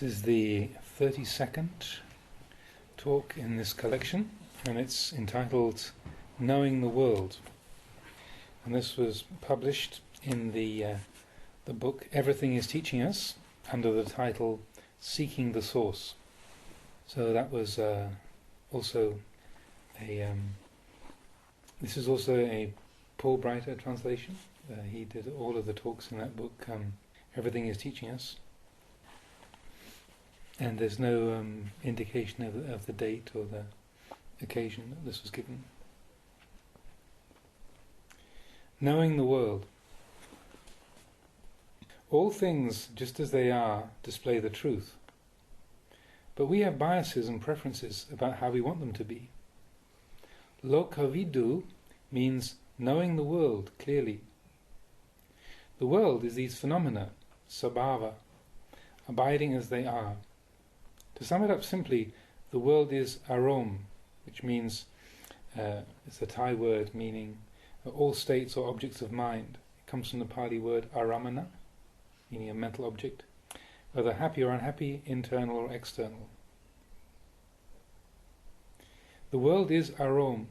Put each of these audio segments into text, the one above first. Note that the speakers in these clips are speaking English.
This is the 32nd talk in this collection, and it's entitled Knowing the World. And this was published in the book Everything is Teaching Us, under the title Seeking the Source. So that was also a... this is also a Paul Breiter translation. He did all of the talks in that book, Everything is Teaching Us. And there's no indication of the date or the occasion that this was given. Knowing the world. All things, just as they are, display the truth. But we have biases and preferences about how we want them to be. Lokavidu means knowing the world clearly. The world is these phenomena, sabhava, abiding as they are. To sum it up simply, the world is arom, which means, it's a Thai word meaning all states or objects of mind. It comes from the Pali word aramana, meaning a mental object, whether happy or unhappy, internal or external. The world is arom.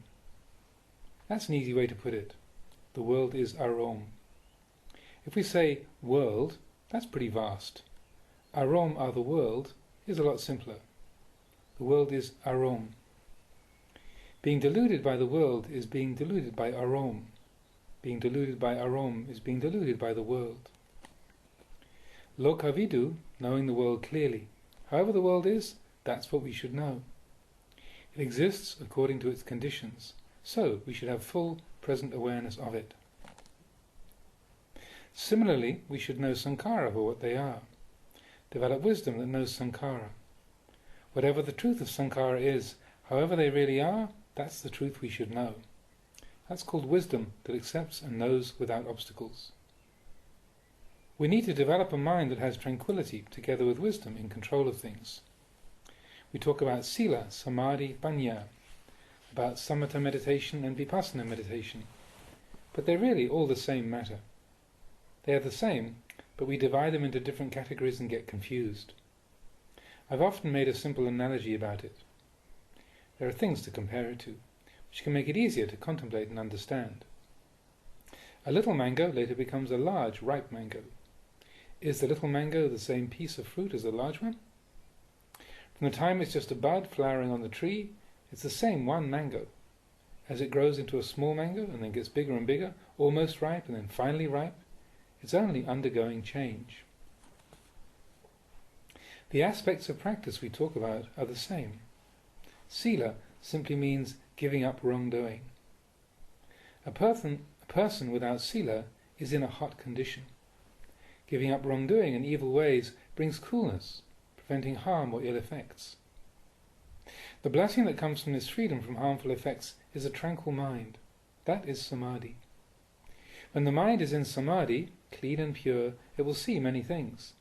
That's an easy way to put it. The world is arom. If we say world, that's pretty vast. Arom are the world is a lot simpler. The world is arom. Being deluded by the world is being deluded by arom. Being deluded by arom is being deluded by the world. Lokavidu, knowing the world clearly. However the world is, that's what we should know. It exists according to its conditions, so we should have full present awareness of it. Similarly, we should know sankhara for what they are. Develop wisdom that knows sankhara. Whatever the truth of sankhara is, however they really are, that's the truth we should know. That's called wisdom that accepts and knows without obstacles. We need to develop a mind that has tranquility together with wisdom in control of things. We talk about sila, samadhi, panya, about samatha meditation and vipassana meditation, but they're really all the same matter. They are the same, but we divide them into different categories and get confused. I've often made a simple analogy about it. There are things to compare it to, which can make it easier to contemplate and understand. A little mango later becomes a large, ripe mango. Is the little mango the same piece of fruit as the large one? From the time it's just a bud flowering on the tree, it's the same one mango. As it grows into a small mango and then gets bigger and bigger, almost ripe and then finally ripe, it's only undergoing change. The aspects of practice we talk about are the same. Sila simply means giving up wrongdoing. A person without sila is in a hot condition. Giving up wrongdoing and evil ways brings coolness, preventing harm or ill effects. The blessing that comes from this freedom from harmful effects is a tranquil mind. That is samadhi. When the mind is in samadhi, clean and pure, it will see many things.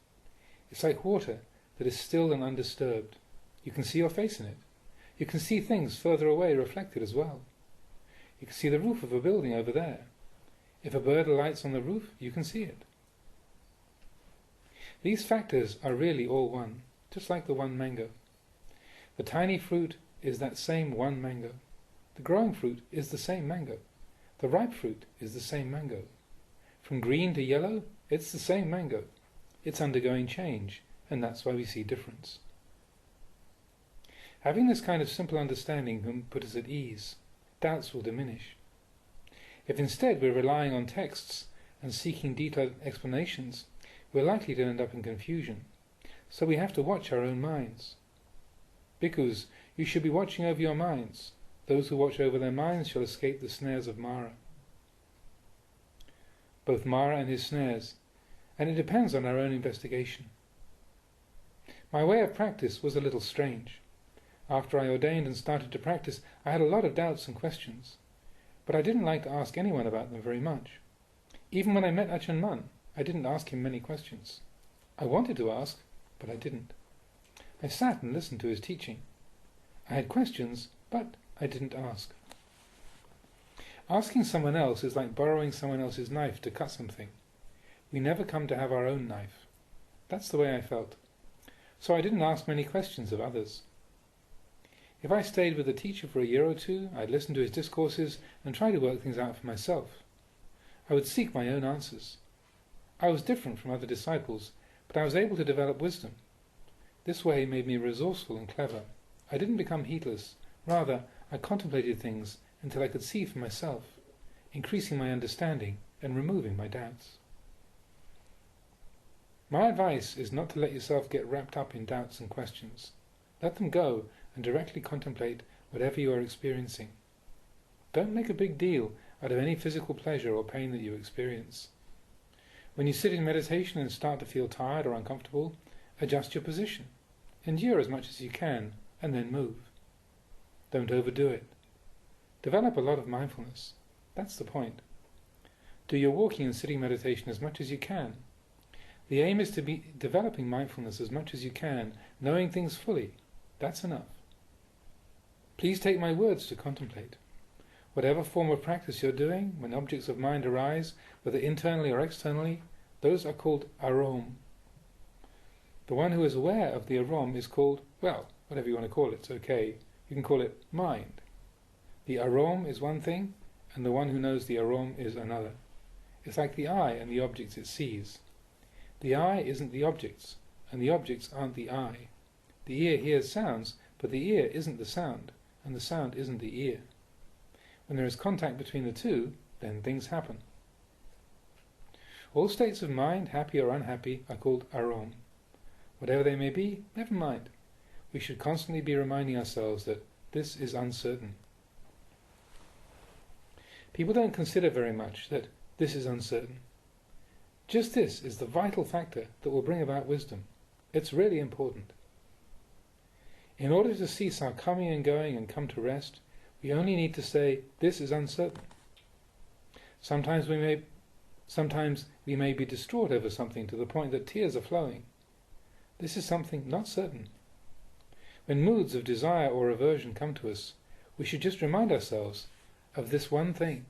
It's like water that is still and undisturbed. You can see your face in it. You can see things further away reflected as well. You can see the roof of a building over there. If a bird alights on the roof, you can see it. These factors are really all one, just like the one mango. The tiny fruit is that same one mango. The growing fruit is the same mango. The ripe fruit is the same mango. From green to yellow, it's the same mango. It's undergoing change, and that's why we see difference. Having this kind of simple understanding can put us at ease. Doubts will diminish. If instead we're relying on texts and seeking detailed explanations, we're likely to end up in confusion. So we have to watch our own minds. Bhikkhus, you should be watching over your minds. Those who watch over their minds shall escape the snares of Mara. Both Mara and his snares, and it depends on our own investigation. My way of practice was a little strange. After I ordained and started to practice, I had a lot of doubts and questions, but I didn't like to ask anyone about them very much. Even when I met Ajahn Mun, I didn't ask him many questions. I wanted to ask, but I didn't. I sat and listened to his teaching. I had questions, but I didn't ask. Asking someone else is like borrowing someone else's knife to cut something. We never come to have our own knife. That's the way I felt. so I didn't ask many questions of others. If I stayed with a teacher for a year or two, I'd listen to his discourses and try to work things out for myself. I would seek my own answers. I was different from other disciples, but I was able to develop wisdom. This way made me resourceful and clever. I didn't become heedless. Rather, I contemplated things until I could see for myself, increasing my understanding and removing my doubts. My advice is not to let yourself get wrapped up in doubts and questions. Let them go and directly contemplate whatever you are experiencing. Don't make a big deal out of any physical pleasure or pain that you experience. When you sit in meditation and start to feel tired or uncomfortable, adjust your position. Endure as much as you can, and then move. Don't overdo it. Develop a lot of mindfulness. That's the point. Do your walking and sitting meditation as much as you can. The aim is to be developing mindfulness as much as you can, knowing things fully. That's enough. Please take my words to contemplate. Whatever form of practice you're doing, when objects of mind arise, whether internally or externally, those are called arom. The one who is aware of the arom is called, well, whatever you want to call it, it's okay. You can call it mind. The arom is one thing, and the one who knows the arom is another. It's like the eye and the objects it sees. The eye isn't the objects, and the objects aren't the eye. The ear hears sounds, but the ear isn't the sound, and the sound isn't the ear. When there is contact between the two, then things happen. All states of mind, happy or unhappy, are called arom. Whatever they may be, never mind. We should constantly be reminding ourselves that this is uncertain. People don't consider very much that this is uncertain. Just this is the vital factor that will bring about wisdom. It's really important. In order to cease our coming and going and come to rest, we only need to say, this is uncertain. Sometimes we may be distraught over something to the point that tears are flowing. This is something not certain. When moods of desire or aversion come to us, we should just remind ourselves of this one thing.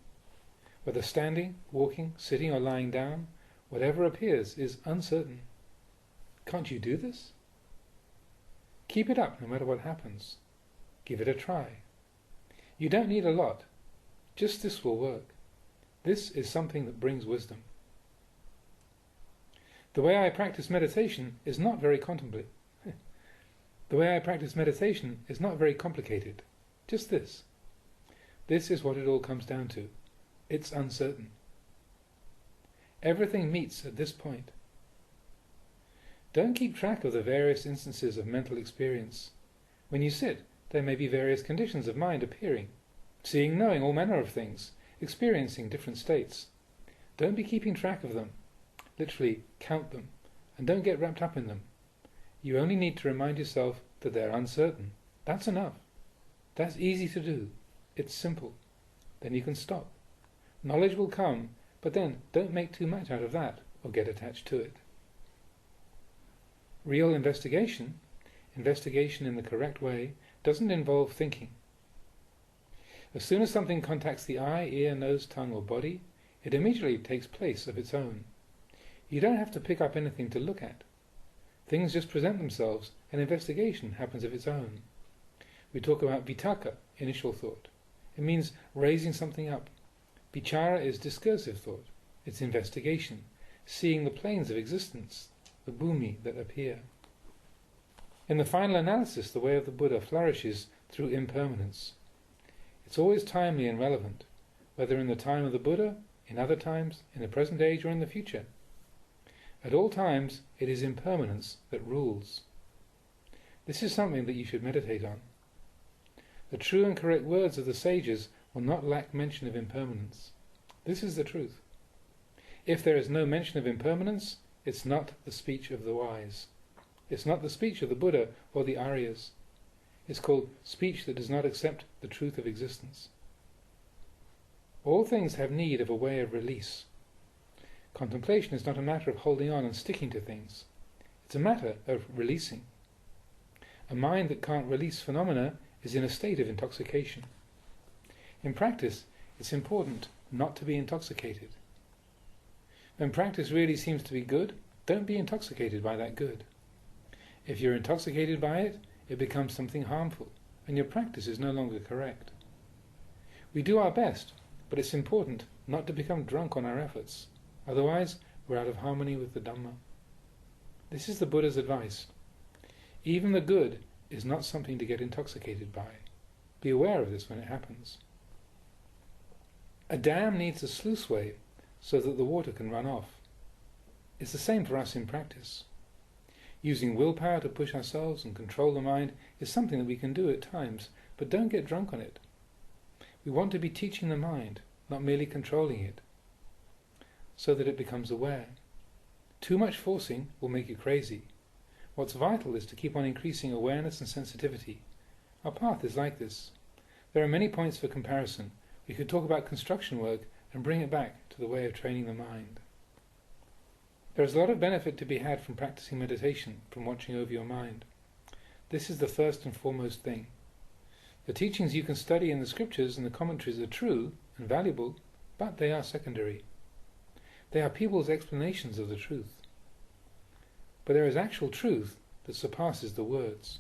Whether standing, walking, sitting or lying down, whatever appears is uncertain. Can't you do this? Keep it up no matter what happens. Give it a try. You don't need a lot. Just this will work. This is something that brings wisdom. The way I practice meditation is not very complicated. Just this. This is what it all comes down to. It's uncertain. Everything meets at this point. Don't keep track of the various instances of mental experience. When you sit, there may be various conditions of mind appearing, seeing, knowing all manner of things, experiencing different states. Don't be keeping track of them. Literally, count them, and don't get wrapped up in them. You only need to remind yourself that they're uncertain. That's enough. That's easy to do. It's simple. Then you can stop. Knowledge will come, but then don't make too much out of that, or get attached to it. Real investigation in the correct way, doesn't involve thinking. As soon as something contacts the eye, ear, nose, tongue or body, it immediately takes place of its own. You don't have to pick up anything to look at. Things just present themselves and investigation happens of its own. We talk about vitakka, initial thought. It means raising something up. Vichara is discursive thought. It's investigation, seeing the planes of existence, the bhumi that appear. In the final analysis, the way of the Buddha flourishes through impermanence. It's always timely and relevant, whether in the time of the Buddha, in other times, in the present age or in the future. At all times, it is impermanence that rules. This is something that you should meditate on. The true and correct words of the sages will not lack mention of impermanence. This is the truth. If there is no mention of impermanence, it's not the speech of the wise. It's not the speech of the Buddha or the Aryas. It's called speech that does not accept the truth of existence. All things have need of a way of release. Contemplation is not a matter of holding on and sticking to things. It's a matter of releasing. A mind that can't release phenomena is in a state of intoxication. In practice, it's important not to be intoxicated. When practice really seems to be good, don't be intoxicated by that good. If you're intoxicated by it, it becomes something harmful, and your practice is no longer correct. We do our best, but it's important not to become drunk on our efforts, otherwise we're out of harmony with the Dhamma. This is the Buddha's advice. Even the good is not something to get intoxicated by. Be aware of this when it happens. A dam needs a sluiceway so that the water can run off. It's the same for us in practice. Using willpower to push ourselves and control the mind is something that we can do at times, but don't get drunk on it. We want to be teaching the mind, not merely controlling it, so that it becomes aware. Too much forcing will make you crazy. What's vital is to keep on increasing awareness and sensitivity. Our path is like this. There are many points for comparison. We could talk about construction work and bring it back to the way of training the mind. There is a lot of benefit to be had from practicing meditation, from watching over your mind. This is the first and foremost thing. The teachings you can study in the scriptures and the commentaries are true and valuable, but they are secondary. They are people's explanations of the truth. But there is actual truth that surpasses the words.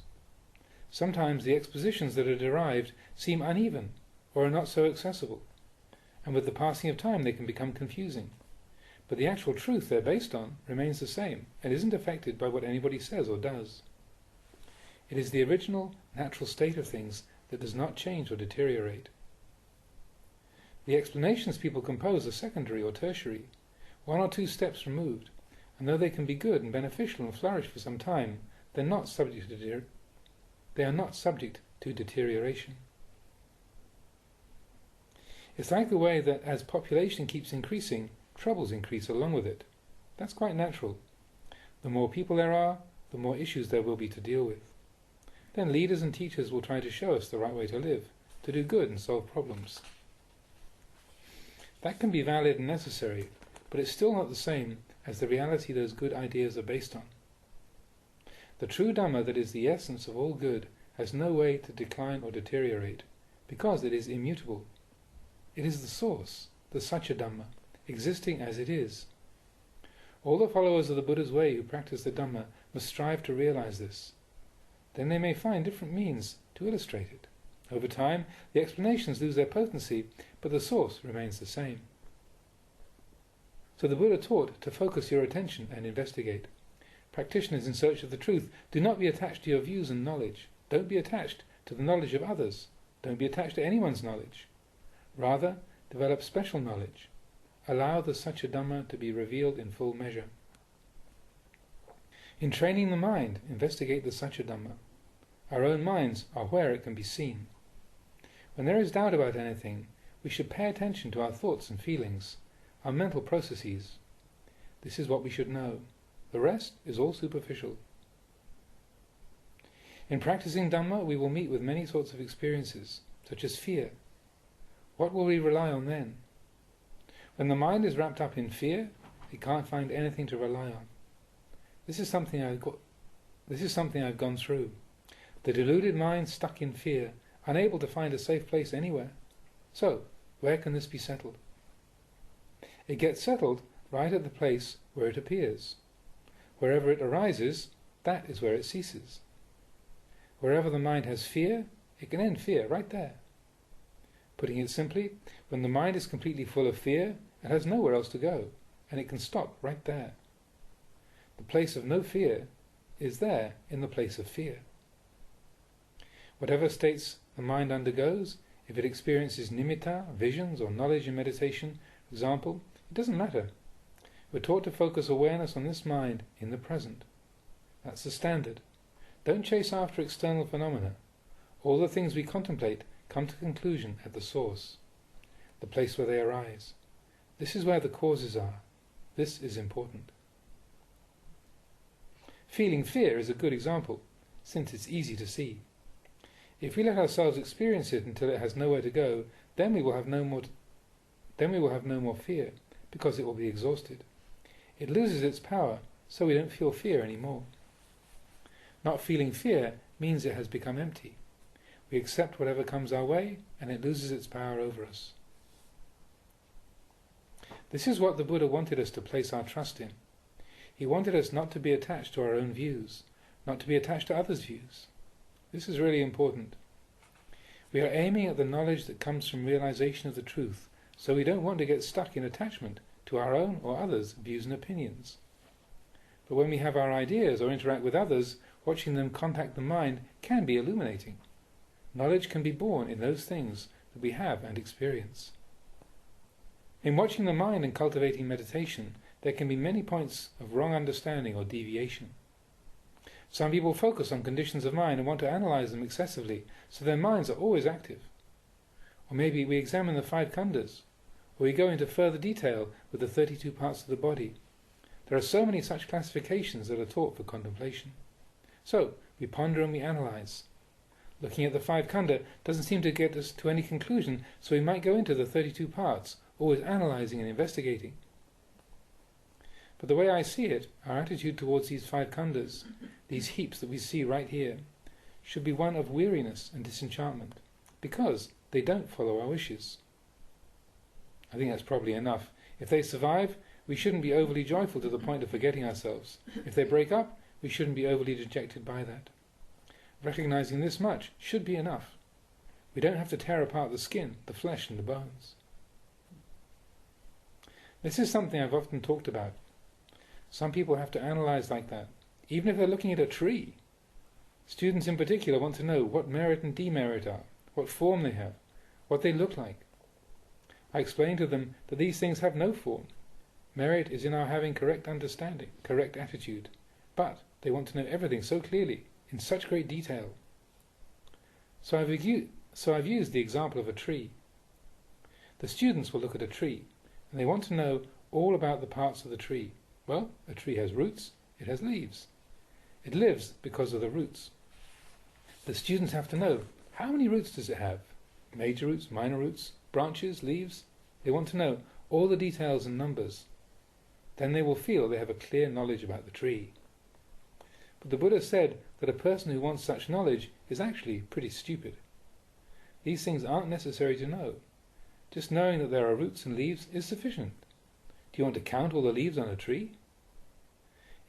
Sometimes the expositions that are derived seem uneven or are not so accessible, and with the passing of time they can become confusing. But the actual truth they're based on remains the same and isn't affected by what anybody says or does. It is the original, natural state of things that does not change or deteriorate. The explanations people compose are secondary or tertiary, one or two steps removed, and though they can be good and beneficial and flourish for some time, they are not subject to deterioration. It's like the way that as population keeps increasing, troubles increase along with it. That's quite natural. The more people there are, the more issues there will be to deal with. Then leaders and teachers will try to show us the right way to live, to do good and solve problems. That can be valid and necessary, but it's still not the same as the reality those good ideas are based on. The true Dhamma that is the essence of all good has no way to decline or deteriorate, because it is immutable. It is the source, the Satya Dhamma, existing as it is. All the followers of the Buddha's way who practice the Dhamma must strive to realize this. Then they may find different means to illustrate it. Over time, the explanations lose their potency, but the source remains the same. So the Buddha taught to focus your attention and investigate. Practitioners in search of the truth, do not be attached to your views and knowledge. Don't be attached to the knowledge of others. Don't be attached to anyone's knowledge. Rather, develop special knowledge. Allow the Satya Dhamma to be revealed in full measure. In training the mind, investigate the Satya Dhamma. Our own minds are where it can be seen. When there is doubt about anything, we should pay attention to our thoughts and feelings, our mental processes. This is what we should know. The rest is all superficial. In practicing Dhamma, we will meet with many sorts of experiences, such as fear. What will we rely on then? When the mind is wrapped up in fear, it can't find anything to rely on. This is something I've gone through. The deluded mind stuck in fear, unable to find a safe place anywhere. So, where can this be settled? It gets settled right at the place where it appears. Wherever it arises, that is where it ceases. Wherever the mind has fear, it can end fear right there. Putting it simply, when the mind is completely full of fear, it has nowhere else to go, and it can stop right there. The place of no fear is there in the place of fear. Whatever states the mind undergoes, if it experiences nimitta, visions, or knowledge in meditation, for example, it doesn't matter. We're taught to focus awareness on this mind in the present. That's the standard. Don't chase after external phenomena. All the things we contemplate come to conclusion at the source, the place where they arise. This is where the causes are. This is important. Feeling fear is a good example, since it's easy to see. If we let ourselves experience it until it has nowhere to go, then we will have no more fear, because it will be exhausted. It loses its power, so we don't feel fear anymore. Not feeling fear means it has become empty. We accept whatever comes our way, and it loses its power over us. This is what the Buddha wanted us to place our trust in. He wanted us not to be attached to our own views, not to be attached to others' views. This is really important. We are aiming at the knowledge that comes from realization of the truth, so we don't want to get stuck in attachment to our own or others' views and opinions. But when we have our ideas or interact with others, watching them contact the mind can be illuminating. Knowledge can be born in those things that we have and experience. In watching the mind and cultivating meditation, there can be many points of wrong understanding or deviation. Some people focus on conditions of mind and want to analyze them excessively, so their minds are always active. Or maybe we examine the 5 khandhas, or we go into further detail with the 32 parts of the body. There are so many such classifications that are taught for contemplation. So, we ponder and we analyze. Looking at the 5 khandha doesn't seem to get us to any conclusion, so we might go into the 32 parts, always analyzing and investigating. But the way I see it, our attitude towards these 5 khandhas, these heaps that we see right here, should be one of weariness and disenchantment, because they don't follow our wishes. I think that's probably enough. If they survive, we shouldn't be overly joyful to the point of forgetting ourselves. If they break up, we shouldn't be overly dejected by that. Recognizing this much should be enough. We don't have to tear apart the skin, the flesh and the bones. This is something I've often talked about. Some people have to analyze like that, even if they're looking at a tree. Students in particular want to know what merit and demerit are, what form they have, what they look like. I explain to them that these things have no form. Merit is in our having correct understanding, correct attitude. But they want to know everything so clearly, in such great detail. So I've used the example of a tree. The students will look at a tree, and they want to know all about the parts of the tree. Well, a tree has roots, it has leaves. It lives because of the roots. The students have to know, how many roots does it have? Major roots, minor roots, branches, leaves? They want to know all the details and numbers. Then they will feel they have a clear knowledge about the tree. But the Buddha said that a person who wants such knowledge is actually pretty stupid. These things aren't necessary to know. Just knowing that there are roots and leaves is sufficient. Do you want to count all the leaves on a tree?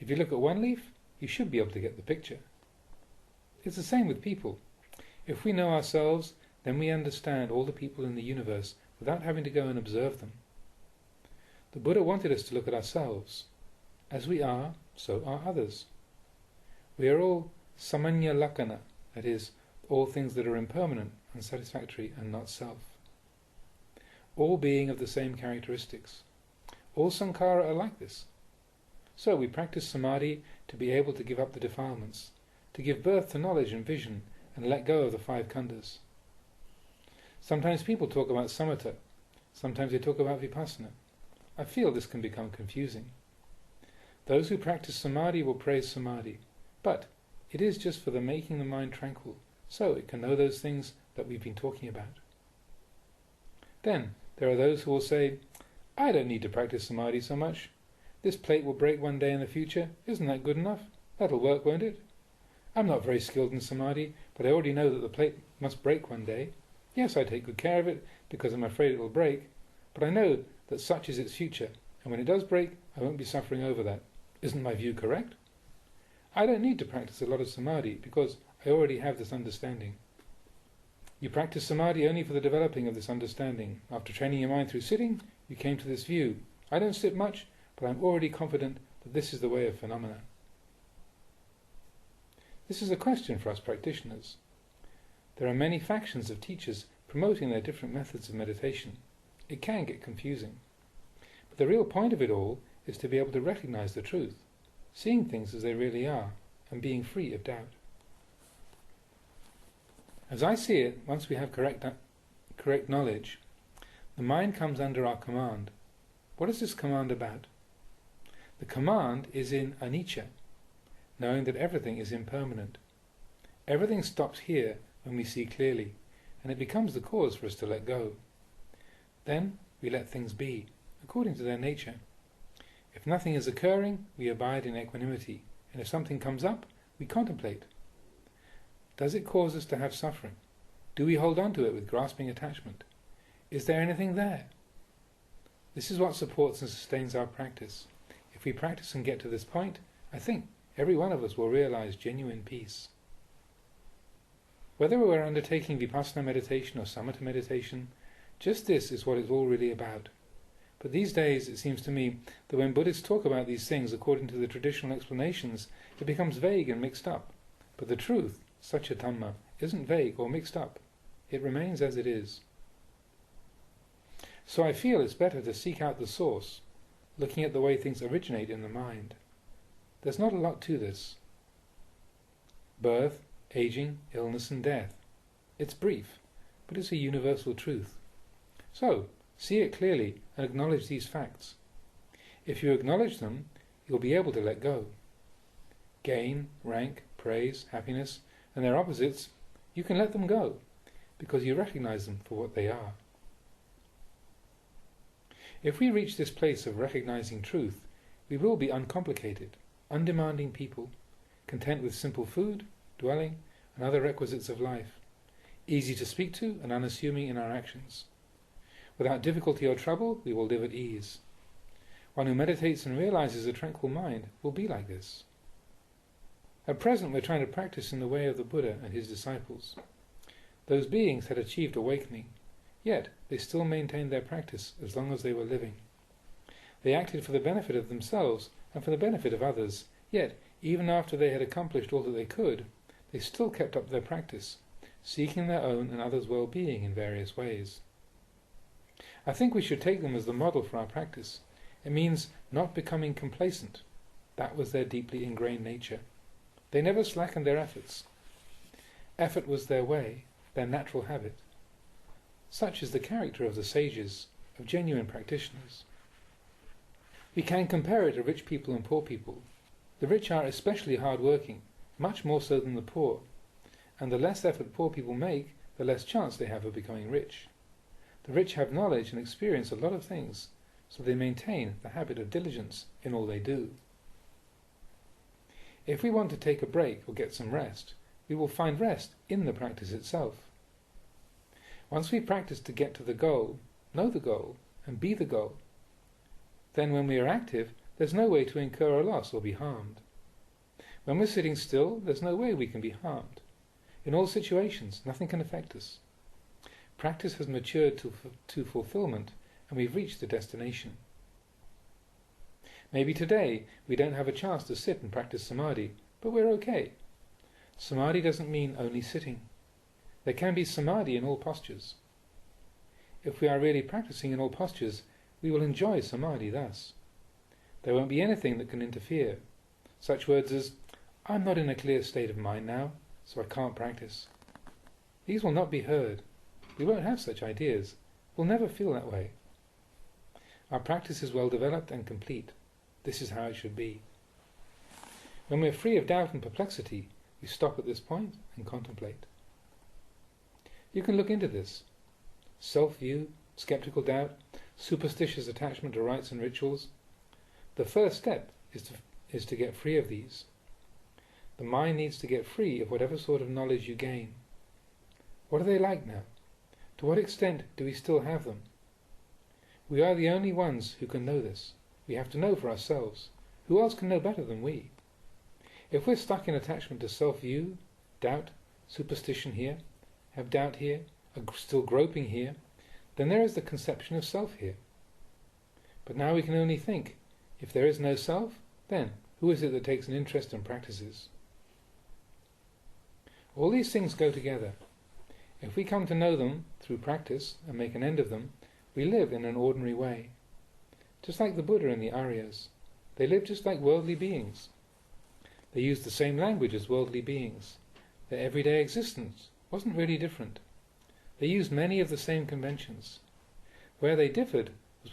If you look at one leaf, you should be able to get the picture. It's the same with people. If we know ourselves, then we understand all the people in the universe without having to go and observe them. The Buddha wanted us to look at ourselves. As we are, so are others. We are all samanya lakkhana, that is, all things that are impermanent, unsatisfactory, and not self. All being of the same characteristics. All sankhara are like this. So we practice samadhi to be able to give up the defilements, to give birth to knowledge and vision, and let go of the 5 khandhas. Sometimes people talk about samatha, sometimes they talk about vipassana. I feel this can become confusing. Those who practice samadhi will praise samadhi, but it is just for the making the mind tranquil, so it can know those things that we've been talking about. Then there are those who will say, I don't need to practice samadhi so much. This plate will break one day in the future. Isn't that good enough? That'll work, won't it? I'm not very skilled in samadhi, but I already know that the plate must break one day. Yes, I take good care of it, because I'm afraid it will break, but I know that such is its future, and when it does break, I won't be suffering over that. Isn't my view correct? I don't need to practice a lot of samadhi, because I already have this understanding. You practice samadhi only for the developing of this understanding. After training your mind through sitting, you came to this view. I don't sit much, but I'm already confident that this is the way of phenomena. This is a question for us practitioners. There are many factions of teachers promoting their different methods of meditation. It can get confusing. But the real point of it all is to be able to recognize the truth, seeing things as they really are, and being free of doubt. As I see it, once we have correct knowledge, the mind comes under our command. What is this command about? The command is in anicca, knowing that everything is impermanent. Everything stops here when we see clearly, and it becomes the cause for us to let go. Then we let things be, according to their nature. If nothing is occurring, we abide in equanimity, and if something comes up, we contemplate. Does it cause us to have suffering? Do we hold on to it with grasping attachment? Is there anything there? This is what supports and sustains our practice. If we practice and get to this point, I think every one of us will realize genuine peace. Whether we're undertaking Vipassana meditation or Samatha meditation, just this is what it's all really about. But these days it seems to me that when Buddhists talk about these things according to the traditional explanations, it becomes vague and mixed up. But the truth, such a Dhamma, isn't vague or mixed up. It remains as it is. So I feel it's better to seek out the source, looking at the way things originate in the mind. There's not a lot to this. Birth, aging, illness and death. It's brief, but it's a universal truth. So, see it clearly and acknowledge these facts. If you acknowledge them, you'll be able to let go. Gain, rank, praise, happiness, and their opposites, you can let them go, because you recognize them for what they are. If we reach this place of recognizing truth, we will be uncomplicated, undemanding people, content with simple food, dwelling, and other requisites of life, easy to speak to and unassuming in our actions. Without difficulty or trouble, we will live at ease. One who meditates and realizes a tranquil mind will be like this. At present, we're trying to practice in the way of the Buddha and his disciples. Those beings had achieved awakening, yet they still maintained their practice as long as they were living. They acted for the benefit of themselves and for the benefit of others, yet, even after they had accomplished all that they could, they still kept up their practice, seeking their own and others' well-being in various ways. I think we should take them as the model for our practice. It means not becoming complacent. That was their deeply ingrained nature. They never slackened their efforts. Effort was their way, their natural habit. Such is the character of the sages, of genuine practitioners. We can compare it to rich people and poor people. The rich are especially hard-working, much more so than the poor, and the less effort poor people make, the less chance they have of becoming rich. The rich have knowledge and experience a lot of things, so they maintain the habit of diligence in all they do. If we want to take a break or get some rest, we will find rest in the practice itself. Once we practice to get to the goal, know the goal, and be the goal, then when we are active, there's no way to incur a loss or be harmed. When we're sitting still, there's no way we can be harmed. In all situations, nothing can affect us. Practice has matured to fulfillment, and we've reached the destination. Maybe today we don't have a chance to sit and practice Samadhi, but we're okay. Samadhi doesn't mean only sitting. There can be Samadhi in all postures. If we are really practicing in all postures, we will enjoy Samadhi thus. There won't be anything that can interfere. Such words as, "I'm not in a clear state of mind now, so I can't practice." These will not be heard. We won't have such ideas. We'll never feel that way. Our practice is well developed and complete. This is how it should be. When we're free of doubt and perplexity, we stop at this point and contemplate. You can look into this. Self-view, skeptical doubt, superstitious attachment to rites and rituals. The first step is to get free of these. The mind needs to get free of whatever sort of knowledge you gain. What are they like now? To what extent do we still have them? We are the only ones who can know this. We have to know for ourselves. Who else can know better than we? If we're stuck in attachment to self-view, doubt, superstition here, have doubt here, are still groping here, then there is the conception of self here. But now we can only think, if there is no self, then who is it that takes an interest and practices? All these things go together. If we come to know them through practice and make an end of them, we live in an ordinary way. Just like the Buddha and the Aryas, they live just like worldly beings. They used the same language as worldly beings. Their everyday existence wasn't really different. They used many of the same conventions. Where they differed was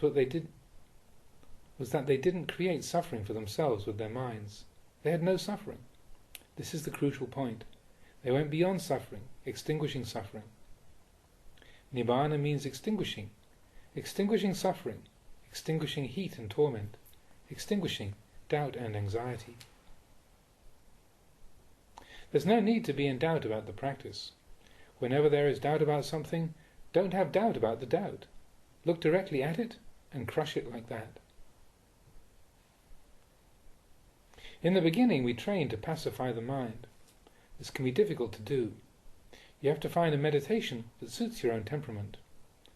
that they didn't create suffering for themselves with their minds. They had no suffering. This is the crucial point. They went beyond suffering, extinguishing suffering. Nibbana means extinguishing suffering, extinguishing heat and torment, extinguishing doubt and anxiety. There's no need to be in doubt about the practice. Whenever there is doubt about something, don't have doubt about the doubt. Look directly at it and crush it like that. In the beginning we train to pacify the mind. This can be difficult to do. You have to find a meditation that suits your own temperament.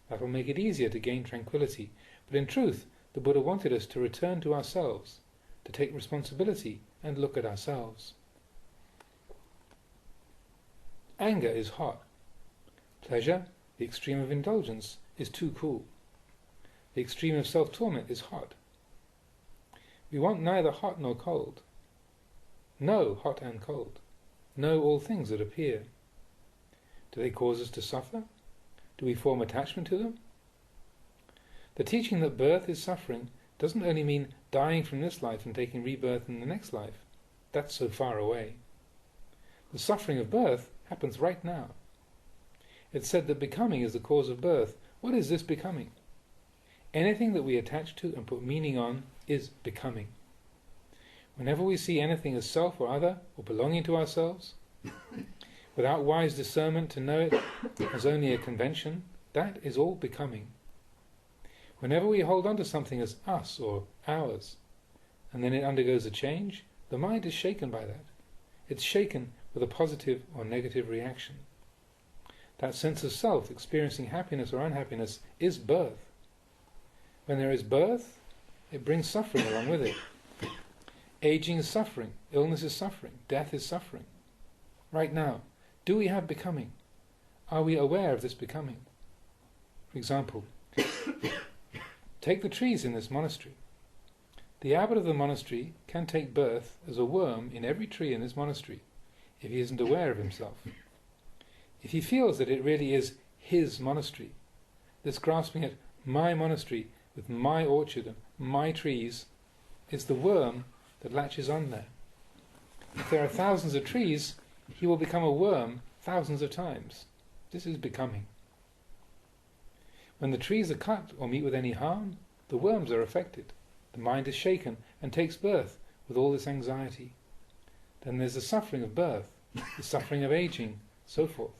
That will make it easier to gain tranquility, but in truth the Buddha wanted us to return to ourselves, to take responsibility and look at ourselves. Anger is hot. Pleasure, the extreme of indulgence, is too cool. The extreme of self-torment is hot. We want neither hot nor cold. Know hot and cold. Know all things that appear. Do they cause us to suffer? Do we form attachment to them? The teaching that birth is suffering doesn't only mean dying from this life and taking rebirth in the next life. That's so far away. The suffering of birth happens right now. It's said that becoming is the cause of birth. What is this becoming? Anything that we attach to and put meaning on is becoming. Whenever we see anything as self or other or belonging to ourselves, without wise discernment to know it as only a convention, that is all becoming. Whenever we hold on to something as us or ours, and then it undergoes a change, the mind is shaken by that. It's shaken with a positive or negative reaction. That sense of self experiencing happiness or unhappiness is birth. When there is birth, it brings suffering along with it. Aging is suffering, illness is suffering, death is suffering. Right now, do we have becoming? Are we aware of this becoming? For example, take the trees in this monastery. The abbot of the monastery can take birth as a worm in every tree in this monastery if he isn't aware of himself. If he feels that it really is his monastery, this grasping at my monastery with my orchard and my trees is the worm that latches on there. If there are thousands of trees, he will become a worm thousands of times. This is becoming. When the trees are cut or meet with any harm, the worms are affected. The mind is shaken and takes birth with all this anxiety. Then there's the suffering of birth, the suffering of aging, so forth.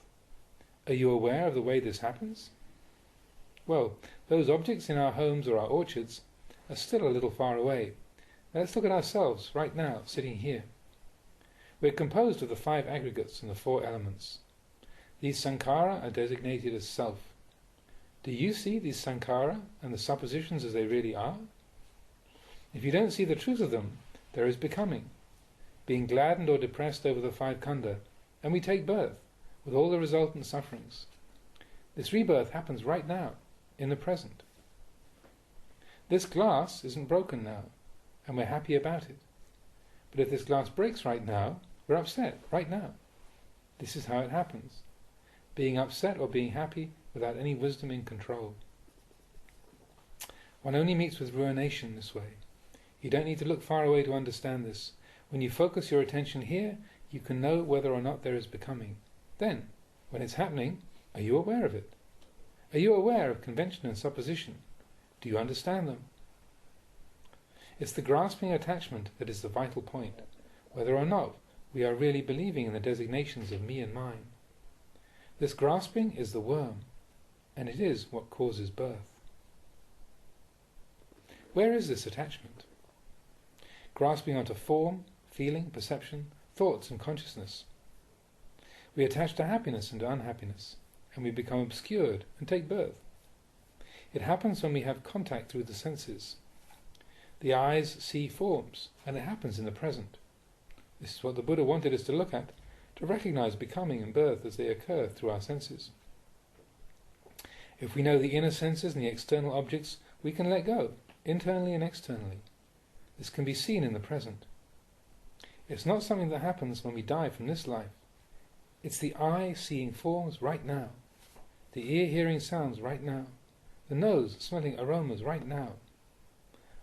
Are you aware of the way this happens? Well, those objects in our homes or our orchards are still a little far away. Let's look at ourselves right now, sitting here. We're composed of the 5 aggregates and the 4 elements. These sankhara are designated as self. Do you see these sankhara and the suppositions as they really are? If you don't see the truth of them, there is becoming, being gladdened or depressed over the 5 khandha, and we take birth, with all the resultant sufferings. This rebirth happens right now, in the present. This glass isn't broken now, and we're happy about it. But if this glass breaks right now, we're upset right now. This is how it happens. Being upset or being happy without any wisdom in control. One only meets with ruination this way. You don't need to look far away to understand this. When you focus your attention here, you can know whether or not there is becoming. Then, when it's happening, are you aware of it? Are you aware of convention and supposition? Do you understand them? It's the grasping attachment that is the vital point, whether or not we are really believing in the designations of me and mine. This grasping is the worm, and it is what causes birth. Where is this attachment? Grasping onto form, feeling, perception, thoughts and consciousness. We attach to happiness and to unhappiness, and we become obscured and take birth. It happens when we have contact through the senses. The eyes see forms, and it happens in the present. This is what the Buddha wanted us to look at, to recognize becoming and birth as they occur through our senses. If we know the inner senses and the external objects, we can let go, internally and externally. This can be seen in the present. It's not something that happens when we die from this life. It's the eye seeing forms right now, the ear hearing sounds right now, the nose smelling aromas right now.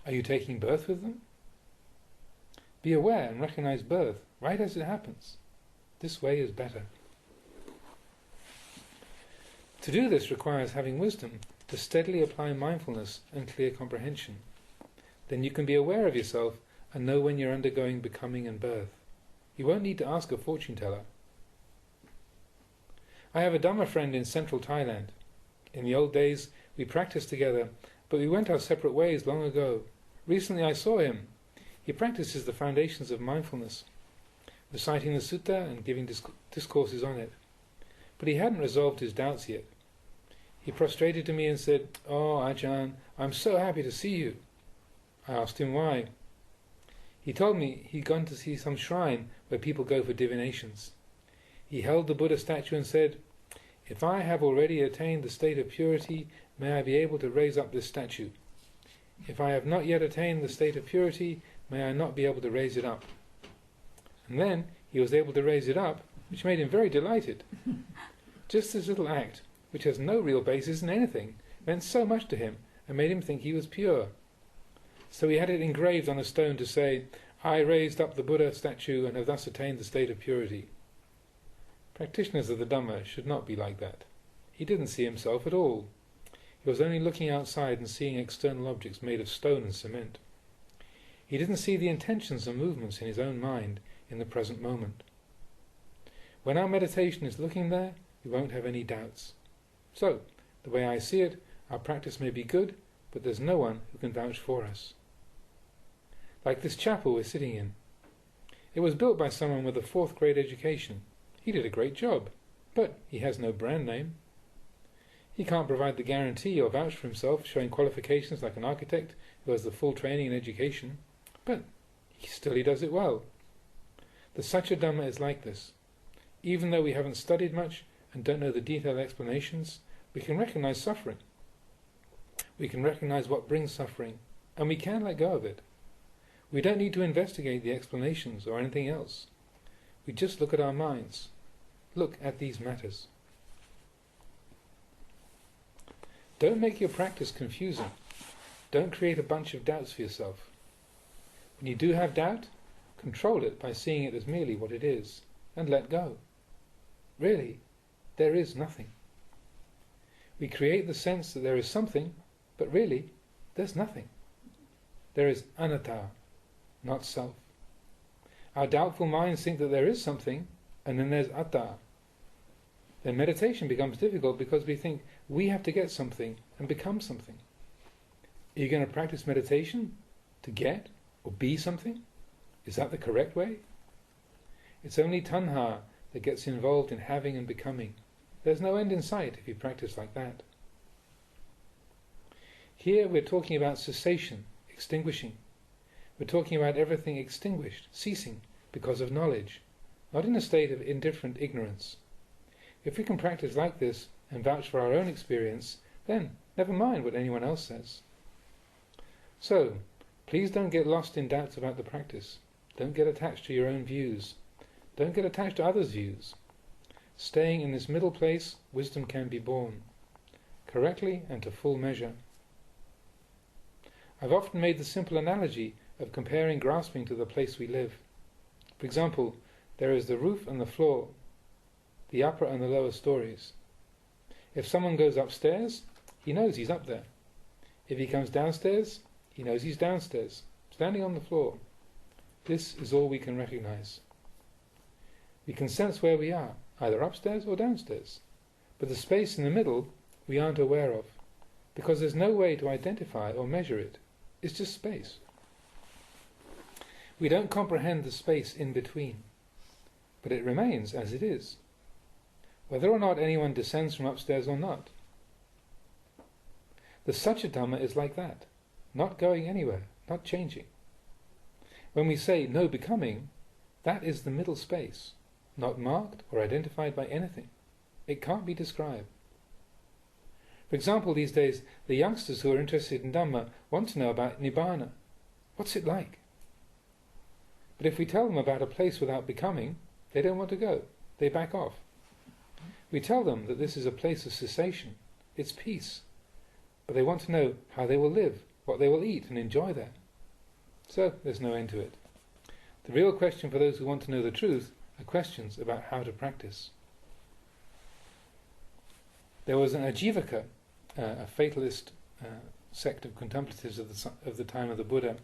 Are you taking birth with them? Be aware and recognize birth right as it happens. This way is better. To do this requires having wisdom to steadily apply mindfulness and clear comprehension. Then you can be aware of yourself and know when you're undergoing becoming and birth. You won't need to ask a fortune teller. I have a Dhamma friend in central Thailand. In the old days we practiced together, but we went our separate ways long ago. Recently I saw him. He practices the foundations of mindfulness, reciting the sutta and giving discourses on it. But he hadn't resolved his doubts yet. He prostrated to me and said, "Oh, Ajahn, I'm so happy to see you." I asked him why. He told me he'd gone to see some shrine where people go for divinations. He held the Buddha statue and said, "If I have already attained the state of purity, may I be able to raise up this statue. If I have not yet attained the state of purity, may I not be able to raise it up." And then he was able to raise it up, which made him very delighted. Just this little act, which has no real basis in anything, meant so much to him and made him think he was pure. So he had it engraved on a stone to say, "I raised up the Buddha statue and have thus attained the state of purity." Practitioners of the Dhamma should not be like that. He didn't see himself at all. He was only looking outside and seeing external objects made of stone and cement. He didn't see the intentions and movements in his own mind in the present moment. When our meditation is looking there, we won't have any doubts. So, the way I see it, our practice may be good, but there's no one who can vouch for us. Like this chapel we're sitting in. It was built by someone with a 4th grade education. He did a great job, but he has no brand name. He can't provide the guarantee or vouch for himself, showing qualifications like an architect who has the full training and education, but he does it well. The Satya Dhamma is like this. Even though we haven't studied much and don't know the detailed explanations, we can recognize suffering. We can recognize what brings suffering, and we can let go of it. We don't need to investigate the explanations or anything else. We just look at our minds. Look at these matters. Don't make your practice confusing. Don't create a bunch of doubts for yourself. When you do have doubt, control it by seeing it as merely what it is, and let go. Really, there is nothing. We create the sense that there is something, but really, there's nothing. There is anatta, not self. Our doubtful minds think that there is something, and then there's atta. Then meditation becomes difficult because we think we have to get something and become something. Are you going to practice meditation to get or be something? Is that the correct way? It's only tanha that gets involved in having and becoming. There's no end in sight if you practice like that. Here we're talking about cessation, extinguishing. We're talking about everything extinguished, ceasing, because of knowledge, not in a state of indifferent ignorance. If we can practice like this and vouch for our own experience, then never mind what anyone else says. So, please don't get lost in doubts about the practice. Don't get attached to your own views. Don't get attached to others' views. Staying in this middle place, wisdom can be born, correctly and to full measure. I've often made the simple analogy of comparing grasping to the place we live. For example, there is the roof and the floor, the upper and the lower stories. If someone goes upstairs, he knows he's up there. If he comes downstairs, he knows he's downstairs, standing on the floor. This is all we can recognize. We can sense where we are, either upstairs or downstairs, but the space in the middle we aren't aware of, because there's no way to identify or measure it. It's just space. We don't comprehend the space in between, but it remains as it is, whether or not anyone descends from upstairs or not. The Satya Dhamma is like that, not going anywhere, not changing. When we say no becoming, that is the middle space, not marked or identified by anything. It can't be described. For example, these days, the youngsters who are interested in Dhamma want to know about Nibbana. What's it like? But if we tell them about a place without becoming, they don't want to go. They back off. We tell them that this is a place of cessation. It's peace. But they want to know how they will live, what they will eat and enjoy there. So there's no end to it. The real question for those who want to know the truth are questions about how to practice. There was an Ajivaka, a fatalist sect of contemplatives of the time of the Buddha,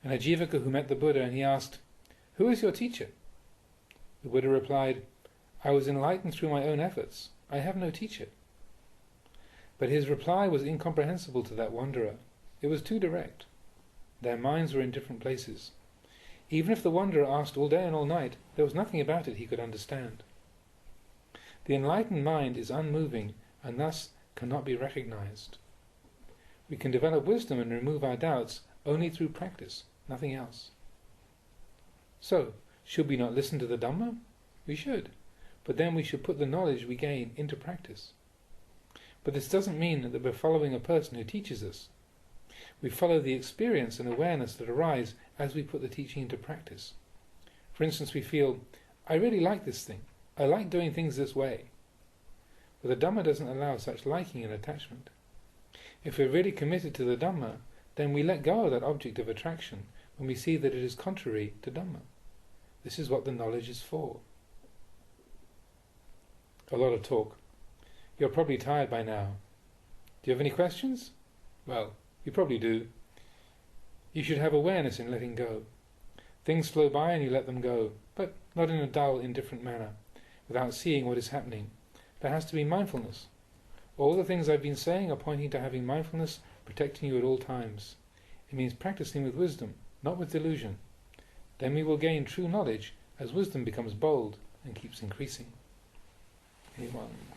an Ajivaka who met the Buddha, and he asked, "Who is your teacher?" The Buddha replied, "I was enlightened through my own efforts. I have no teacher." But his reply was incomprehensible to that wanderer. It was too direct. Their minds were in different places. Even if the wanderer asked all day and all night, there was nothing about it he could understand. The enlightened mind is unmoving and thus cannot be recognized. We can develop wisdom and remove our doubts only through practice, nothing else. So, should we not listen to the Dhamma? We should, but then we should put the knowledge we gain into practice. But this doesn't mean that we're following a person who teaches us. We follow the experience and awareness that arise as we put the teaching into practice. For instance, we feel, I really like this thing. I like doing things this way. But the Dhamma doesn't allow such liking and attachment. If we're really committed to the Dhamma, then we let go of that object of attraction when we see that it is contrary to Dhamma. This is what the knowledge is for. A lot of talk. You're probably tired by now. Do you have any questions? Well, you probably do. You should have awareness in letting go. Things flow by and you let them go, but not in a dull, indifferent manner, without seeing what is happening. There has to be mindfulness. All the things I've been saying are pointing to having mindfulness protecting you at all times. It means practicing with wisdom, not with delusion. Then we will gain true knowledge as wisdom becomes bold and keeps increasing. Anyone?